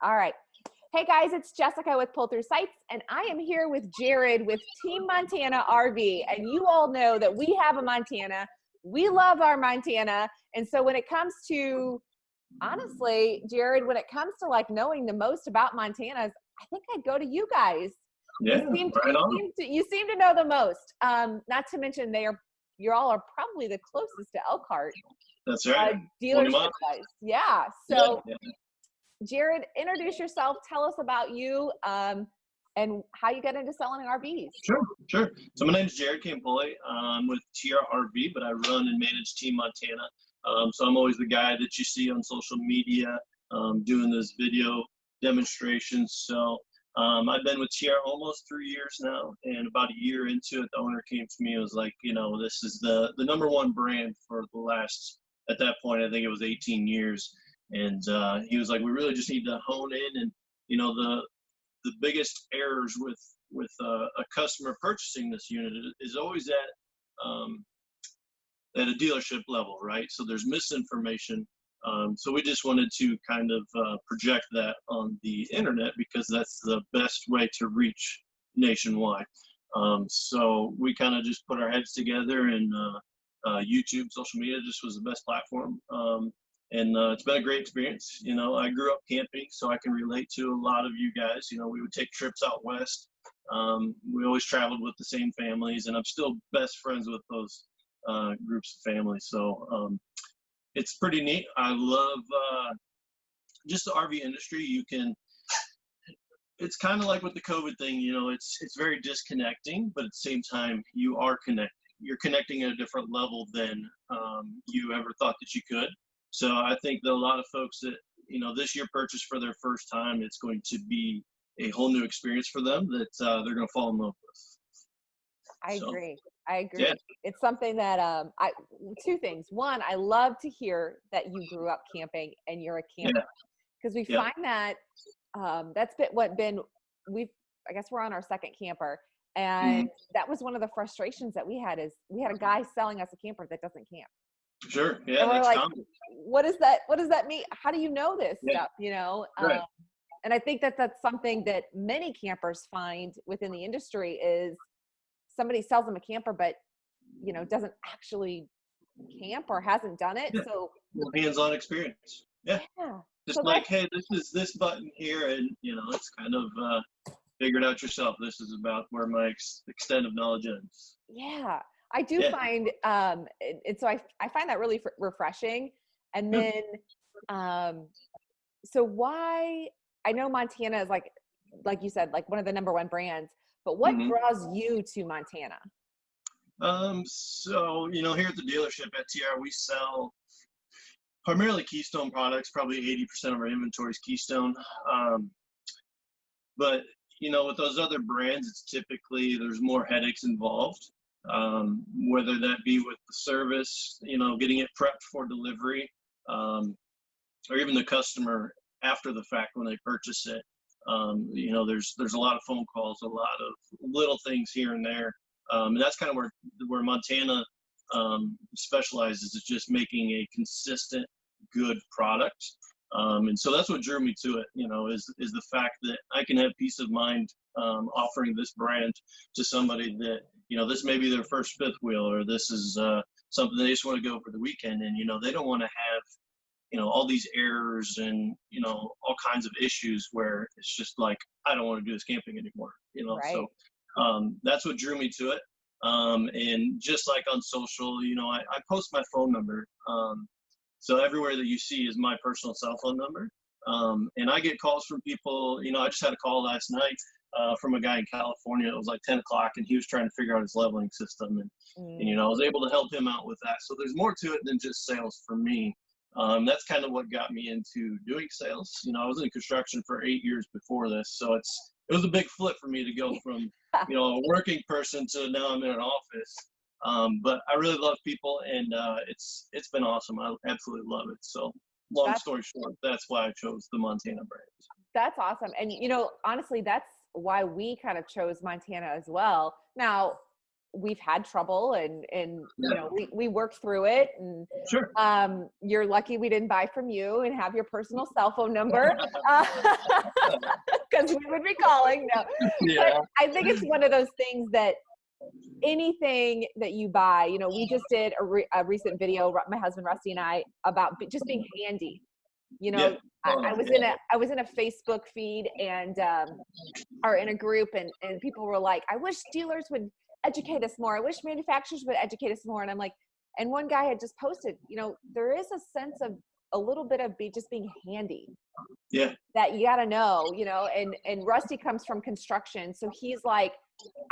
All right. Hey guys, it's Jessica with Pull Through Sites, and I am here with Jared with Team Montana RV. And you all know that we have a Montana. We love our Montana. And so when it comes to, honestly, Jared, when it comes to like knowing the most about Montanas, I think I'd go to you guys. Yeah, right on. You seem to know the most. Not to mention you all are probably the closest to Elkhart. That's right. Dealership wise. Yeah. So Yeah. Jared, introduce yourself. Tell us about you and how you get into selling RVs. Sure. So my name is Jared Campoli. I'm with TRRV, but I run and manage Team Montana. So I'm always the guy that you see on social media doing those video demonstrations. So I've been with TR almost 3 years now, and about a year into it, the owner came to me and was like, this is the number one brand for the last, at that point, I think it was 18 years. And he was like, we really just need to hone in, and the biggest errors with a customer purchasing this unit is always at a dealership level, right? So there's misinformation. So we just wanted to kind of project that on the internet because that's the best way to reach nationwide. So we kind of just put our heads together, and YouTube, social media just was the best platform. And it's been a great experience. I grew up camping, so I can relate to a lot of you guys. We would take trips out west. We always traveled with the same families, and I'm still best friends with those groups of families. So it's pretty neat. I love just the RV industry. It's kind of like with the COVID thing, it's very disconnecting, but at the same time, you are connecting. You're connecting at a different level than you ever thought that you could. So I think that a lot of folks that, this year purchase for their first time, it's going to be a whole new experience for them that they're going to fall in love with. I agree. Yeah. It's something that two things. One, I love to hear that you grew up camping and you're a camper, because we find that that's I guess we're on our second camper. And that was one of the frustrations that we had, is we had a guy selling us a camper that doesn't camp. Sure. Yeah. And we're that's like, common. what does that mean? How do you know this stuff? Right. And I think that's something that many campers find within the industry is somebody sells them a camper, but doesn't actually camp or hasn't done it. Yeah. So hands-on experience. Yeah. Just so hey, this is this button here, and it's kind of figure it out yourself. This is about where my extent of knowledge ends. Yeah. I do find, and so I find that really refreshing. And then, so why, I know Montana is like you said, like one of the number one brands, but what draws you to Montana? So, here at the dealership at TR, we sell primarily Keystone products. Probably 80% of our inventory is Keystone. But, with those other brands, it's typically, there's more headaches involved. Whether that be with the service, getting it prepped for delivery, or even the customer after the fact when they purchase it. There's a lot of phone calls, a lot of little things here and there. And that's kind of where Montana specializes, is just making a consistent, good product. And so that's what drew me to it, is the fact that I can have peace of mind offering this brand to somebody that, this may be their first fifth wheel, or this is something they just want to go for the weekend. And, they don't want to have, all these errors and, all kinds of issues where it's just like, I don't want to do this camping anymore, Right. So that's what drew me to it. And just like on social, I post my phone number. So everywhere that you see is my personal cell phone number. And I get calls from people, I just had a call last night from a guy in California. It was like 10 o'clock, and he was trying to figure out his leveling system. And I was able to help him out with that. So there's more to it than just sales for me. That's kind of what got me into doing sales. I was in construction for 8 years before this. So it was a big flip for me to go from, a working person to now I'm in an office. But I really love people, and it's been awesome. I absolutely love it. So long story short, that's why I chose the Montana brand. That's awesome. And, honestly, that's why we kind of chose Montana as well. Now, we've had trouble and Yeah. you know, we worked through it, and Sure. you're lucky we didn't buy from you and have your personal cell phone number, because we would be calling. No, but Yeah. I think it's one of those things that anything that you buy, you know, we just did a recent video, my husband Rusty and I, about just being handy. You know, Yeah. Oh, I was in a Facebook feed and or in a group, and people were like, I wish dealers would educate us more. I wish manufacturers would educate us more. And I'm like, and one guy had just posted, you know, there is a sense of a little bit of just being handy yeah. that you got to know, you know, and Rusty comes from construction. So he's like,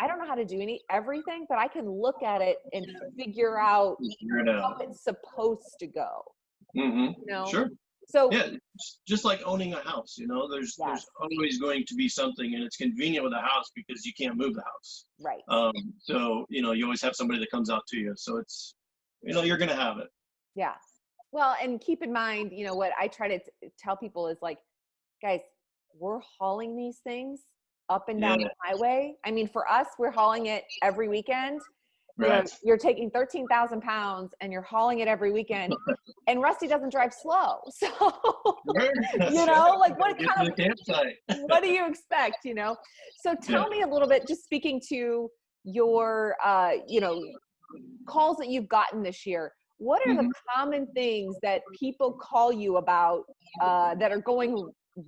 I don't know how to do everything, but I can look at it and figure out Figure it how out. it's supposed to go, Mm-hmm. you know? Sure. So Yeah, just like owning a house, you know, there's always going to be something, and it's convenient with a house because you can't move the house. right. So, you know, you always have somebody that comes out to you. So it's, you know, you're going to have it. Yeah. Well, and keep in mind, you know, what I try to tell people is like, guys, we're hauling these things up and down Yeah. the highway. I mean, for us, we're hauling it every weekend. Right. You're taking 13,000 pounds and you're hauling it every weekend. And Rusty doesn't drive slow. So, you know, like what kind of campsite. what do you expect, you know? So tell me a little bit, just speaking to your, you know, calls that you've gotten this year. What are the common things that people call you about that are going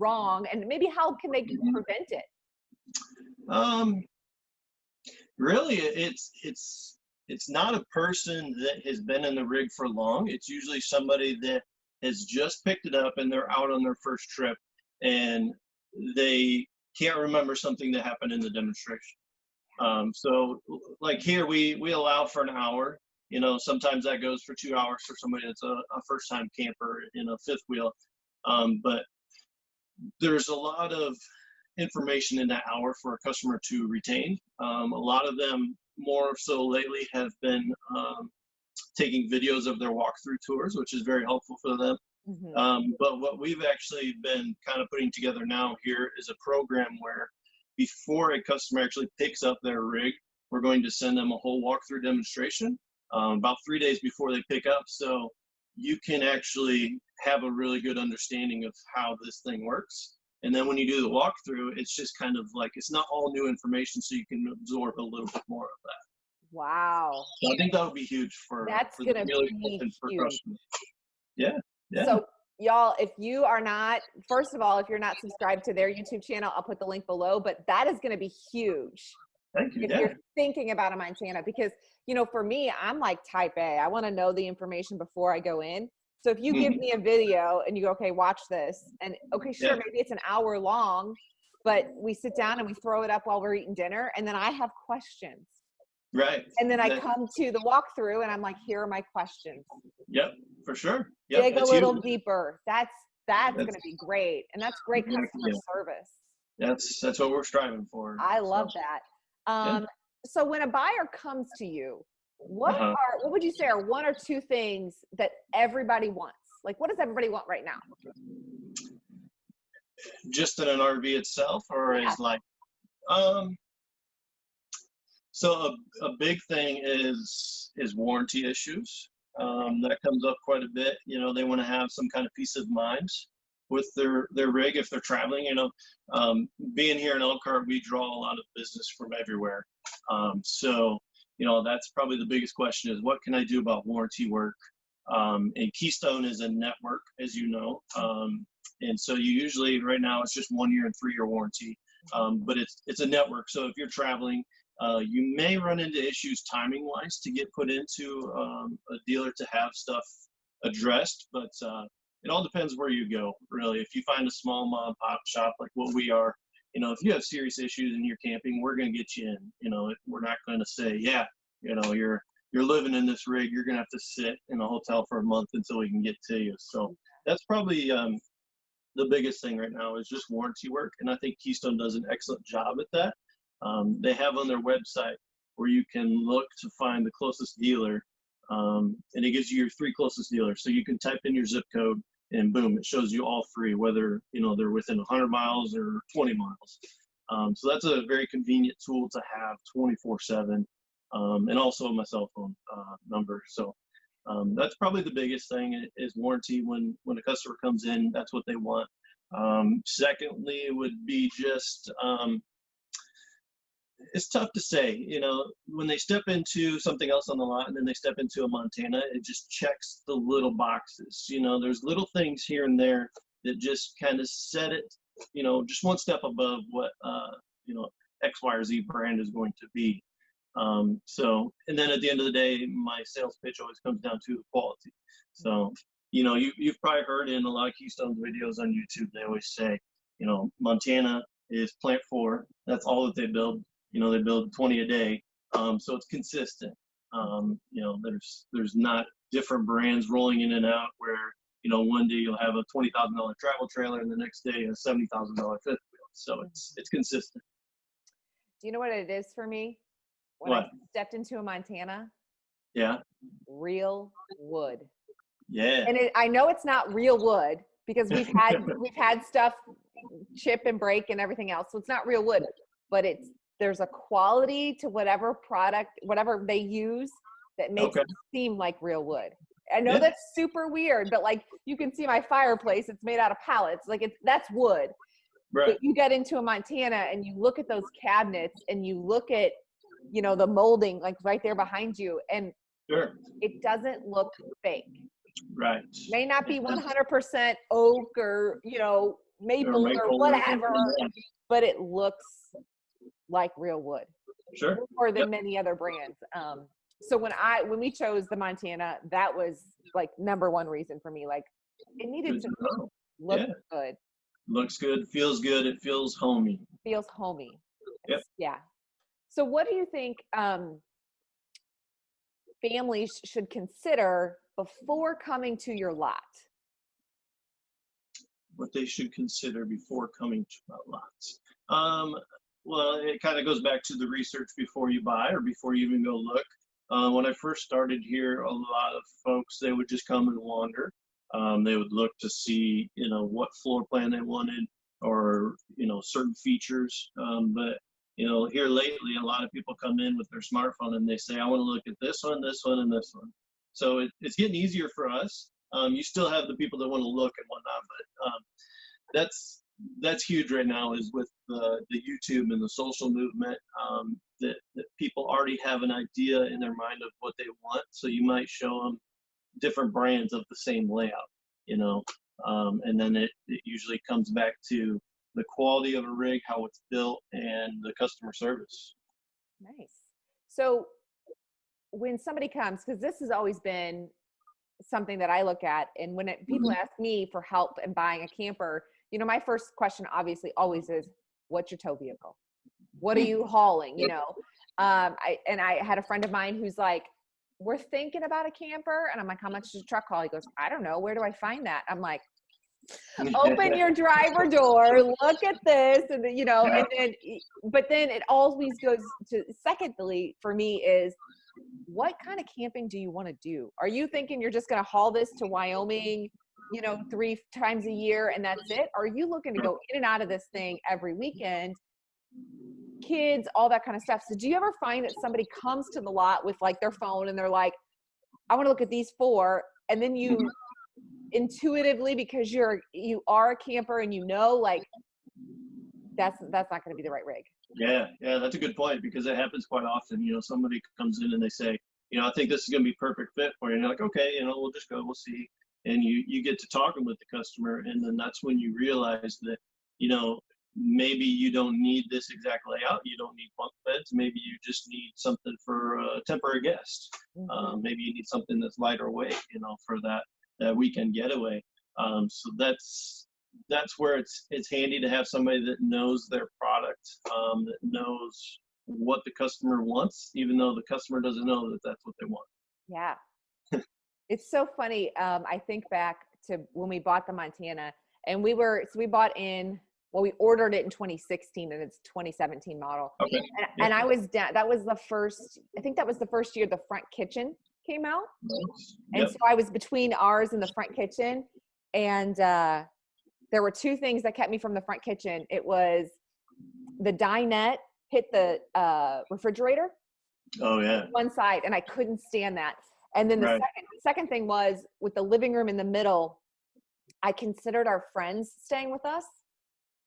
wrong, and maybe how can they prevent it? Really, it's not a person that has been in the rig for long. It's usually somebody that has just picked it up and they're out on their first trip and they can't remember something that happened in the demonstration. So like here, we allow for an hour. You know, sometimes that goes for 2 hours for somebody that's a first time camper in a fifth wheel. But there's a lot of information in that hour for a customer to retain. A lot of them more so lately have been taking videos of their walkthrough tours, which is very helpful for them. But what we've actually been kind of putting together now here is a program where before a customer actually picks up their rig, we're going to send them a whole walkthrough demonstration about 3 days before they pick up. So you can actually have a really good understanding of how this thing works. And then when you do the walkthrough, it's just kind of like, it's not all new information, so you can absorb a little bit more of that. Wow. So I think that would be huge for Going to be huge. Yeah. So y'all, if you are not, first of all, if you're not subscribed to their YouTube channel, I'll put the link below, but that is going to be huge. Thank you. If you're thinking about a Montana, because, you know, for me, I'm like type A. I want to know the information before I go in. So if you give me a video and you go, okay, watch this, and okay, sure, maybe it's an hour long, but we sit down and we throw it up while we're eating dinner, and then I have questions. Right. And then I come to the walkthrough and I'm like, here are my questions. Yep, for sure. Yep, dig a little deeper. That's going to be great. And that's great customer service. That's what we're striving for. I love that. So when a buyer comes to you, what would you say are one or two things that everybody wants? Like, what does everybody want right now? Just in an RV itself, or is like, so a big thing is warranty issues. That comes up quite a bit. You know, they want to have some kind of peace of mind with their rig if they're traveling. You know, being here in Elkhart, we draw a lot of business from everywhere. So, you know, that's probably the biggest question is, what can I do about warranty work? And Keystone is a network, as you know. And so you usually, right now, it's just 1 year and 3 year warranty. But it's a network. So if you're traveling, you may run into issues timing wise to get put into a dealer to have stuff addressed, but it all depends where you go, really. If you find a small mom and pop shop like what we are, you know, if you have serious issues and you're camping, we're going to get you in. You know, we're not going to say, yeah, you know, you're living in this rig, you're going to have to sit in a hotel for a month until we can get to you. So that's probably the biggest thing right now is just warranty work, and I think Keystone does an excellent job at that. They have on their website where you can look to find the closest dealer, and it gives you your 3 closest dealers. So you can type in your zip code and boom, it shows you all 3, whether, you know, they're within 100 miles or 20 miles. So that's a very convenient tool to have 24/7. and also my cell phone number. So that's probably the biggest thing is warranty. When a customer comes in, that's what they want. Secondly, it would be just it's tough to say, when they step into something else on the lot and then they step into a Montana, it just checks the little boxes. There's little things here and there that just kind of set it, just one step above what, X, Y, or Z brand is going to be. And then at the end of the day, my sales pitch always comes down to quality. So, you've probably heard in a lot of Keystone's videos on YouTube, they always say, Montana is plant 4. That's all that they build. They build 20 a day. So it's consistent. There's not different brands rolling in and out where, one day you'll have a $20,000 travel trailer and the next day a $70,000 fifth wheel. So it's consistent. Do you know what it is for me? When What? I stepped into a Montana, Yeah. real wood. Yeah. And I know it's not real wood because we've had stuff chip and break and everything else. So it's not real wood, but there's a quality to whatever product, whatever they use that makes it seem like real wood. I know that's super weird, but like you can see my fireplace, it's made out of pallets. Like that's wood. Right. But you get into a Montana and you look at those cabinets and you look at, the molding like right there behind you, and Sure. it doesn't look fake. Right. May not be 100% oak or, maple or whatever, but it looks like real wood. Sure. More than many other brands. So when we chose the Montana, that was like number one reason for me. Like it needed to look good. Looks good, feels good, it feels homey. Feels homey. Yep. Yeah. So what do you think families should consider before coming to your lot? What they should consider before coming to our lots. Well, it kind of goes back to the research before you buy or before you even go look. When I first started here, a lot of folks, they would just come and wander. They would look to see, what floor plan they wanted or, certain features. But here lately, a lot of people come in with their smartphone and they say, I want to look at this one, and this one. So it's getting easier for us. You still have the people that want to look and whatnot, but that's huge right now is with the YouTube and the social movement, that people already have an idea in their mind of what they want. So you might show them different brands of the same layout, and then it usually comes back to the quality of a rig, how it's built, and the customer service. Nice. So when somebody comes, because this has always been something that I look at, and when people ask me for help in buying a camper, my first question obviously always is, what's your tow vehicle? What are you hauling? I had a friend of mine who's like, we're thinking about a camper. And I'm like, how much does a truck haul? He goes, I don't know. Where do I find that? I'm like, open your driver door, look at this. And but then it always goes to, secondly, for me is, what kind of camping do you want to do? Are you thinking you're just going to haul this to Wyoming, 3 times a year and that's it? Or are you looking to go in and out of this thing every weekend? Kids, all that kind of stuff. So do you ever find that somebody comes to the lot with like their phone and they're like, I want to look at these 4, and then you intuitively, because you are a camper and like that's not going to be the right rig? Yeah, that's a good point, because it happens quite often. Somebody comes in and they say, I think this is going to be perfect fit for you. And you're like, okay, we'll just go, we'll see. And you get to talking with the customer, and then that's when you realize that, maybe you don't need this exact layout. You don't need bunk beds. Maybe you just need something for a temporary guest. Maybe you need something that's lighter weight, for that weekend getaway. So that's where it's handy to have somebody that knows their product, that knows what the customer wants, even though the customer doesn't know that that's what they want. Yeah. It's so funny. I think back to when we bought the Montana, and we ordered it in 2016 and it's 2017 model. Okay. And I was down, that was the first year the front kitchen came out. Nice. And so I was between ours and the front kitchen. And there were 2 things that kept me from the front kitchen. It was the dinette hit the refrigerator, Oh yeah. one side, and I couldn't stand that. And then the Right. second thing was with the living room in the middle, I considered our friends staying with us.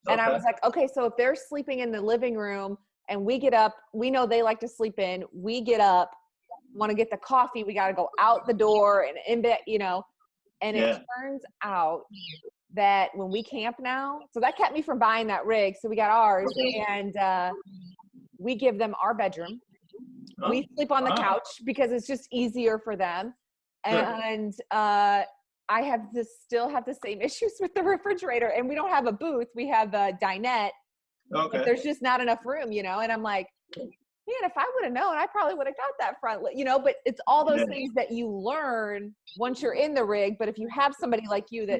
And I Okay. was like, okay, so if they're sleeping in the living room and we get up, we know they like to sleep in, we get up, want to get the coffee, we got to go out the door and in bed, and it Yeah. turns out that when we camp now, so that kept me from buying that rig. So we got ours, and we give them our bedroom. Oh, We sleep on the wow. couch because it's just easier for them. Sure. And I still have the same issues with the refrigerator, and we don't have a booth. We have a dinette, but Okay. there's just not enough room, and I'm like, man, if I would have known, I probably would have got that front, but it's all those Yeah. things that you learn once you're in the rig. But if you have somebody like you that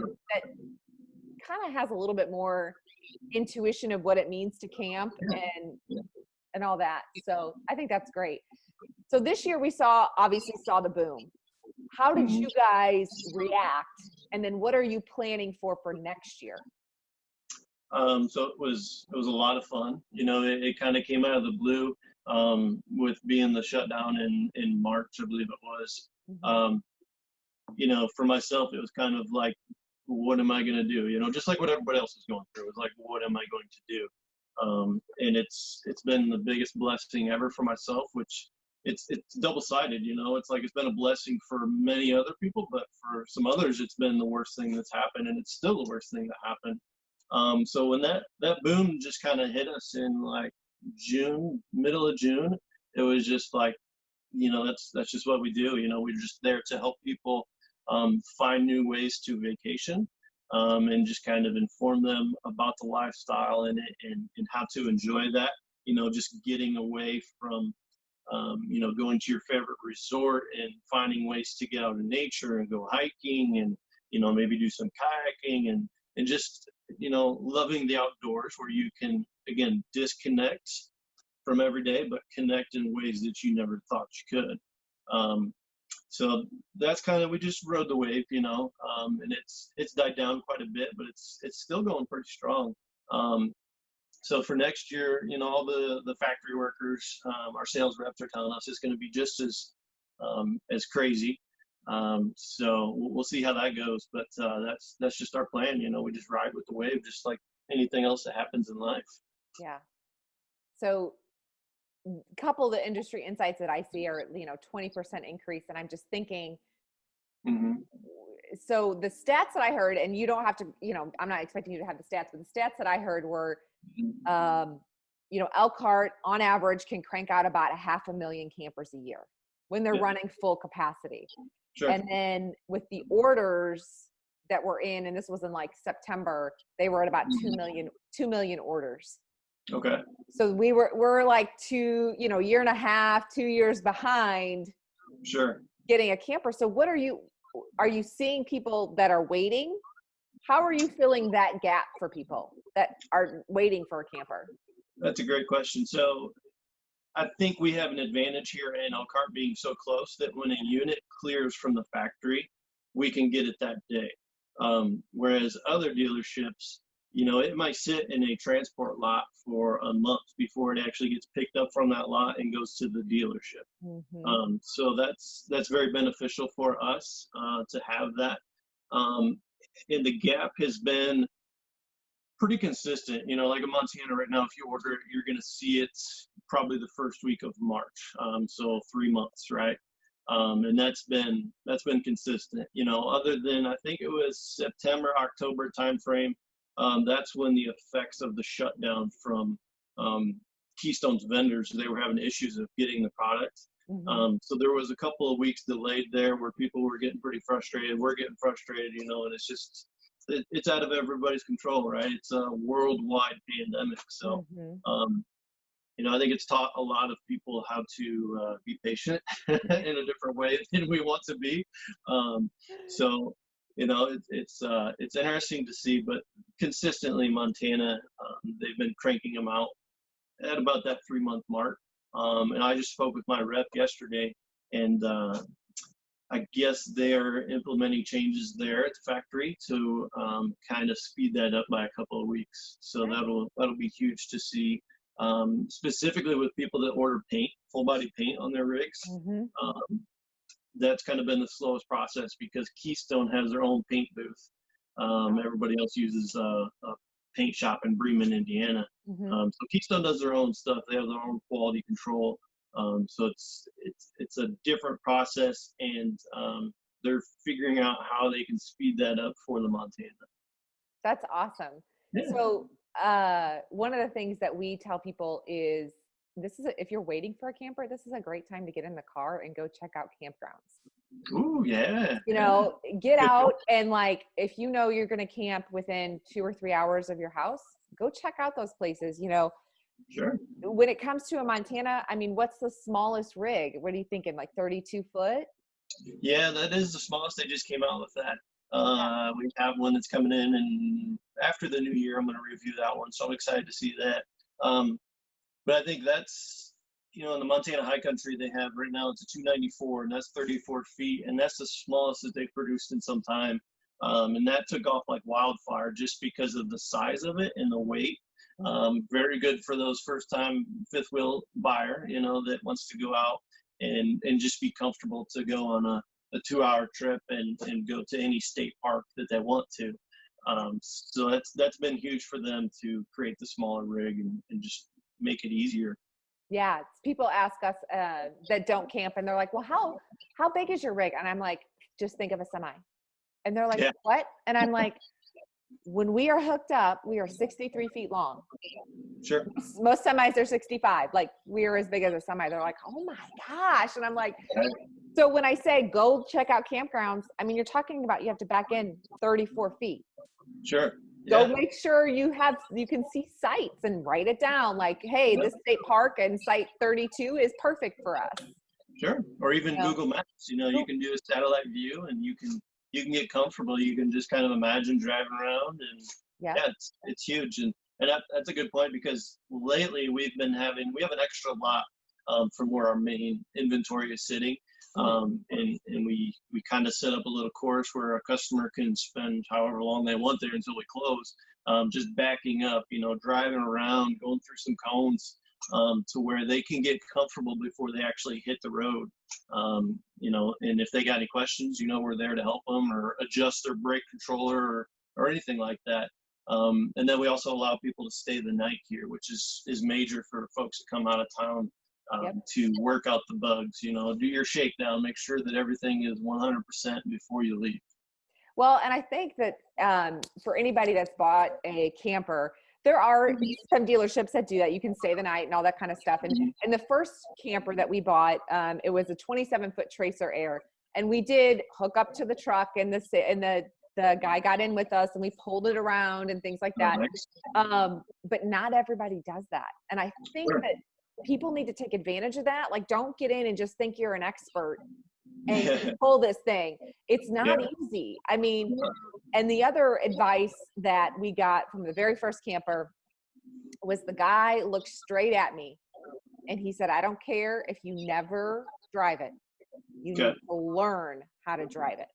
kind of has a little bit more intuition of what it means to camp and all that. So I think that's great. So this year we obviously saw the boom. How did Mhm. you guys react? And then what are you planning for next year? So it was a lot of fun. It kind of came out of the blue, with being the shutdown in March, I believe it was. Mhm. For myself, it was kind of like, what am I going to do? Just like what everybody else is going through. It was like, what am I going to do? And it's been the biggest blessing ever for myself, which it's double-sided. It's like it's been a blessing for many other people, but for some others, it's been the worst thing that's happened, and it's still the worst thing that happened. So when that boom just kind of hit us in like June, middle of June, it was just like, that's just what we do. We're just there to help people find new ways to vacation, and just kind of inform them about the lifestyle and how to enjoy that. Just getting away from going to your favorite resort and finding ways to get out in nature and go hiking and maybe do some kayaking and just loving the outdoors, where you can again disconnect from every day but connect in ways that you never thought you could. So that's kind of, we just rode the wave, and it's died down quite a bit, but it's still going pretty strong. So for next year, all the factory workers, our sales reps are telling us it's going to be just as crazy. So we'll see how that goes, but that's just our plan. We just ride with the wave, just like anything else that happens in life. Yeah. So a couple of the industry insights that I see are, 20% increase. And I'm just thinking, Hmm. so the stats that I heard, and you don't have to, I'm not expecting you to have the stats, but the stats that I heard were, Elkhart on average can crank out about 500,000 campers a year when they're Yeah. running full capacity. Sure. And then with the orders that were in, and this was in like September, they were at about 2 million orders. Okay. So we're like year and a half, 2 years behind Sure. getting a camper. So are you seeing people that are waiting? How are you filling that gap for people that are waiting for a camper? That's a great question. So I think we have an advantage here in Elkhart being so close that when a unit clears from the factory, we can get it that day. Whereas other dealerships, it might sit in a transport lot for a month before it actually gets picked up from that lot and goes to the dealership. Mm-hmm. So that's very beneficial for us to have that. And the gap has been pretty consistent. Like in Montana right now, if you order it, you're going to see it probably the first week of March. So 3 months, right? And that's been consistent. Other than I think it was September, October timeframe. That's when the effects of the shutdown from Keystone's vendors, they were having issues of getting the product. Mm-hmm. So there was a couple of weeks delayed there where people were getting pretty frustrated. We're getting frustrated, and it's just, it's out of everybody's control, right? It's a worldwide pandemic. So, Mm-hmm. I think it's taught a lot of people how to be patient in a different way than we want to be. So, it's interesting to see, but consistently Montana, they've been cranking them out at about that 3-month mark. And I just spoke with my rep yesterday, and I guess they're implementing changes there at the factory to kind of speed that up by a couple of weeks. So that'll be huge to see. specifically with people that order paint, full body paint on their rigs. Mm-hmm. That's kind of been the slowest process because Keystone has their own paint booth. Everybody else uses a paint shop in Bremen, Indiana. Mm-hmm. So Keystone does their own stuff. They have their own quality control. So it's a different process, and they're figuring out how they can speed that up for the Montana. That's awesome. Yeah. So one of the things that we tell people is if you're waiting for a camper, this is a great time to get in the car and go check out campgrounds. Ooh, yeah. You know, get out and like, if you know you're going to camp within 2 or 3 hours of your house, go check out those places. You know, Sure. when it comes to a Montana, I mean, what's the smallest rig? What are you thinking? Like 32 foot? Yeah, that is the smallest. They just came out with that. We have one that's coming in, and after the new year, I'm going to review that one. So I'm excited to see that. But I think that's, in the Montana high country they have right now, it's a 294, and that's 34 feet, and that's the smallest that they've produced in some time. And that took off like wildfire just because of the size of it and the weight. Very good for those first-time fifth wheel buyer, that wants to go out and just be comfortable to go on a 2-hour trip and go to any state park that they want to. So that's been huge for them to create the smaller rig and just make it easier. Yeah, people ask us that don't camp, and they're like, "Well, how big is your rig?" And I'm like, "Just think of a semi." And they're like, Yeah. "What?" And I'm like, "When we are hooked up, we are 63 feet long. Sure. Most semis are 65. Like, we're as big as a semi." They're like, "Oh my gosh!" And I'm like, so when I say go check out campgrounds, I mean, you're talking about you have to back in 34 feet. Sure. Go Yeah. make sure you can see sites and write it down. Like, hey, this state park and site 32 is perfect for us. Sure. Or even Google Maps. You can do a satellite view, and you can get comfortable. You can just kind of imagine driving around, and yeah, it's huge. And that's a good point, because lately we have an extra lot from where our main inventory is sitting. And we kind of set up a little course where a customer can spend however long they want there until we close, just backing up, driving around, going through some cones, to where they can get comfortable before they actually hit the road. And if they got any questions, we're there to help them or adjust their brake controller or anything like that. And then we also allow people to stay the night here, which is major for folks that come out of town. To work out the bugs, do your shakedown, make sure that everything is 100% before you leave. Well, and I think that for anybody that's bought a camper, there are some dealerships that do that. You can stay the night and all that kind of stuff. And the first camper that we bought, it was a 27-foot Tracer Air, and we did hook up to the truck, and the guy got in with us, and we pulled it around and things like that. But not everybody does that, and I think that people need to take advantage of that. Like, don't get in and just think you're an expert and pull this thing. It's not easy. I mean, and the other advice that we got from the very first camper was the guy looked straight at me and he said, "I don't care if you never drive it. You need to learn how to drive it."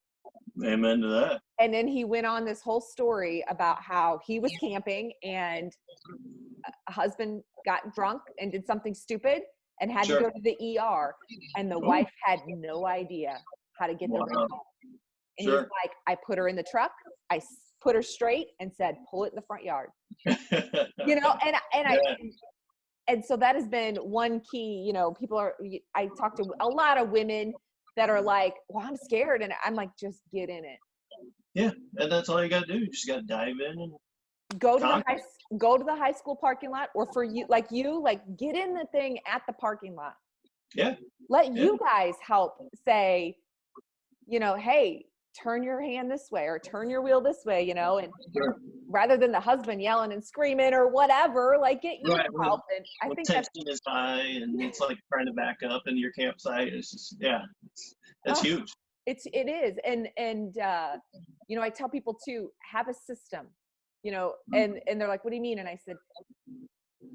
Amen to that. And then he went on this whole story about how he was camping and a husband got drunk and did something stupid and had to go to the ER, and the wife had no idea how to get the rig home. And he's like, "I put her in the truck, I put her straight and said, pull it in the front yard." And so that has been one key. I talk to a lot of women that are like, "Well, I'm scared," and I'm like, just get in it. Yeah, and that's all you got to do. You just got to dive in and go to the high school parking lot, or for you, get in the thing at the parking lot. Yeah. Let you guys help say, "Hey, turn your hand this way or turn your wheel this way," and rather than the husband yelling and screaming or whatever, get you help. And I think tension is high, and it's like trying to back up in your campsite. It's just, it's huge. It is. And I tell people to have a system, and they're like, "What do you mean?" And I said,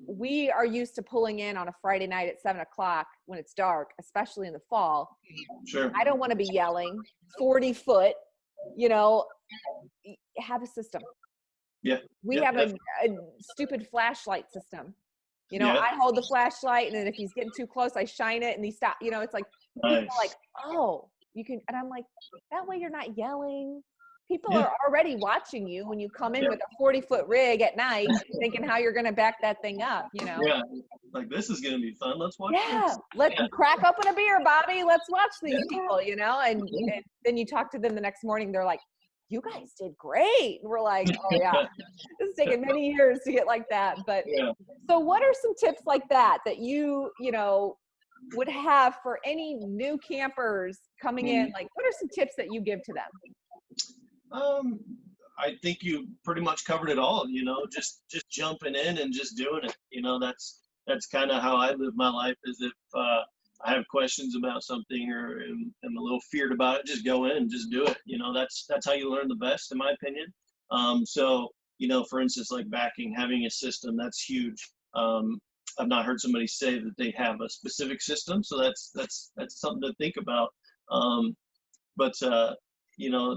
we are used to pulling in on a Friday night at 7:00 when it's dark, especially in the fall. Sure. I don't want to be yelling 40 foot, have a system. Yeah. We have a stupid flashlight system. You know, I hold the flashlight, and then if he's getting too close, I shine it and he stop. You know, it's like people are like, oh, you can, and I'm like, that way you're not yelling. People are already watching you when you come in with a 40-foot rig at night, thinking how you're going to back that thing up, you know? Yeah, like this is going to be fun. Let's watch Yeah, this. let's crack open a beer, Bobby. Let's watch these people, you know? And then you talk to them the next morning, they're like, you guys did great. And we're like, oh yeah, this has taken many years to get like that. But so what are some tips like that you know, would have for any new campers coming in? Like, what are some tips that you give to them? I think you pretty much covered it all, you know, just jumping in and just doing it. You know, that's kind of how I live my life, is if I have questions about something or am a little feared about it, just go in and just do it. You know, that's how you learn the best, in my opinion. So, you know, for instance, like backing, having a system, that's huge. I've not heard somebody say that they have a specific system, so that's something to think about. But you know,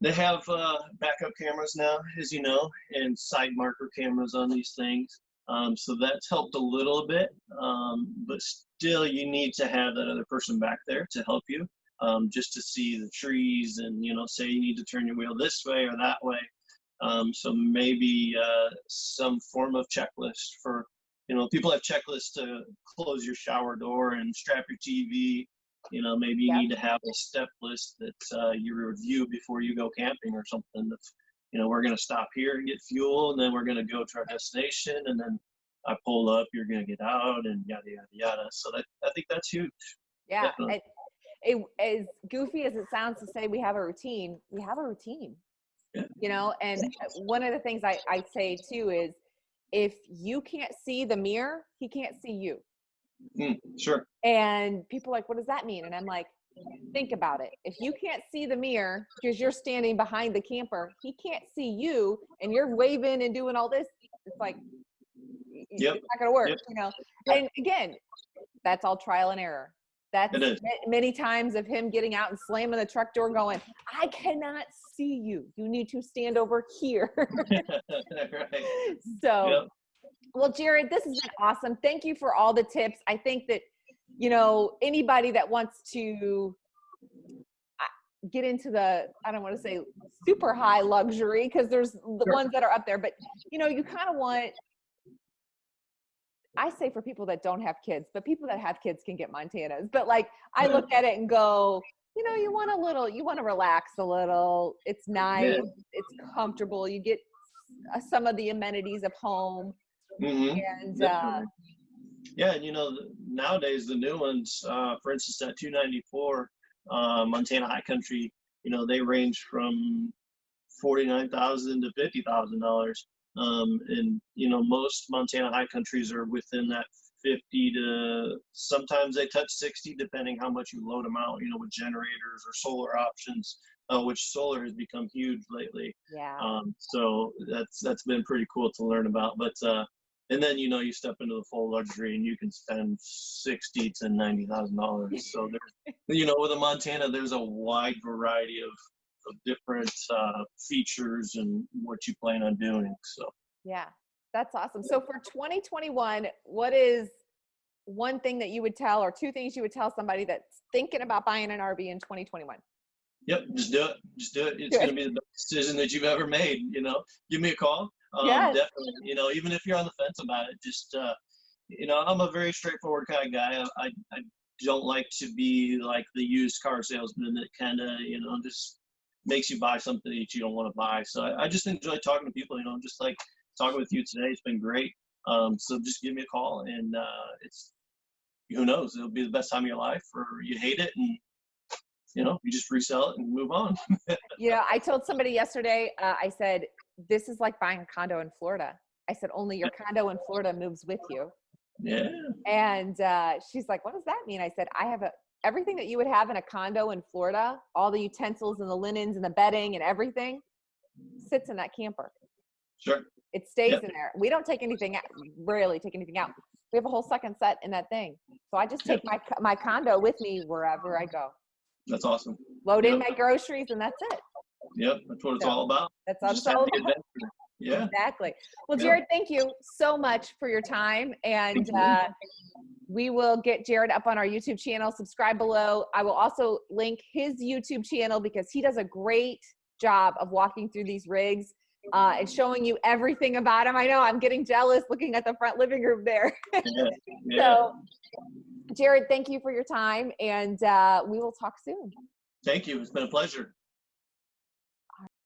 they have backup cameras now, as you know, and side marker cameras on these things. So that's helped a little bit, but still you need to have that other person back there to help you, just to see the trees and, you know, say you need to turn your wheel this way or that way. So maybe some form of checklist for, you know, people have checklists to close your shower door and strap your TV. You know, maybe you need to have a step list that you review before you go camping or something. That's, you know, we're going to stop here and get fuel, and then we're going to go to our destination, and then I pull up, you're going to get out, and yada, yada, yada. So I think that's huge. Yeah. As goofy as it sounds to say we have a routine, you know, and one of the things I say too is, if you can't see the mirror, he can't see you. Sure. And people are like, what does that mean? And I'm like, think about it. If you can't see the mirror because you're standing behind the camper, he can't see you, and you're waving and doing all this. It's like, it's not going to work, you know? And again, that's all trial and error. That's many times of him getting out and slamming the truck door going, I cannot see you. You need to stand over here. Right. So, well, Jared, this has been awesome. Thank you for all the tips. I think that, you know, anybody that wants to get into the, I don't want to say super high luxury, because there's the ones that are up there, but, you know, you kind of want, I say for people that don't have kids, but people that have kids can get Montanas. But like, I look at it and go, you know, you want to relax a little. It's nice. It's comfortable. You get some of the amenities of home. And yeah, and you know, nowadays the new ones, for instance, that 294 Montana High Country, you know, they range from $49,000 to $50,000. And you know, most Montana High Countries are within that 50 to, sometimes they touch 60, depending how much you load them out, you know, with generators or solar options, which solar has become huge lately. So that's been pretty cool to learn about. But and then, you know, you step into the full luxury and you can spend $60,000 to $90,000. So there's, you know, with a Montana, there's a wide variety of different features and what you plan on doing. So yeah, that's awesome. So for 2021, what is one thing that you would tell, or two things you would tell somebody that's thinking about buying an RV in 2021? Yep, just do it. It's going to be the best decision that you've ever made. You know, give me a call. Definitely. You know, even if you're on the fence about it, just you know, I'm a very straightforward kind of guy. I don't like to be like the used car salesman that kind of, you know, just makes you buy something that you don't want to buy. So I just enjoy talking to people, you know, just like talking with you today. It's been great. So just give me a call, and it's, who knows, it'll be the best time of your life, or you hate it and, you know, you just resell it and move on. You know, I told somebody yesterday, I said, this is like buying a condo in Florida. I said, only your condo in Florida moves with you. Yeah. And she's like, what does that mean? I said, I have everything that you would have in a condo in Florida, all the utensils and the linens and the bedding and everything sits in that camper. Sure. It stays in there. We don't take anything out, rarely take anything out. We have a whole second set in that thing. So I just take my condo with me wherever I go. That's awesome. Load in my groceries, and that's it. Yep, that's what it's all about. That's all about. Yeah. Exactly. Well, Yeah. Jared, thank you so much for your time. And we will get Jared up on our YouTube channel. Subscribe below. I will also link his YouTube channel because he does a great job of walking through these rigs and showing you everything about them. I know I'm getting jealous looking at the front living room there. Yeah. Yeah. So, Jared, thank you for your time, and we will talk soon. Thank you. It's been a pleasure.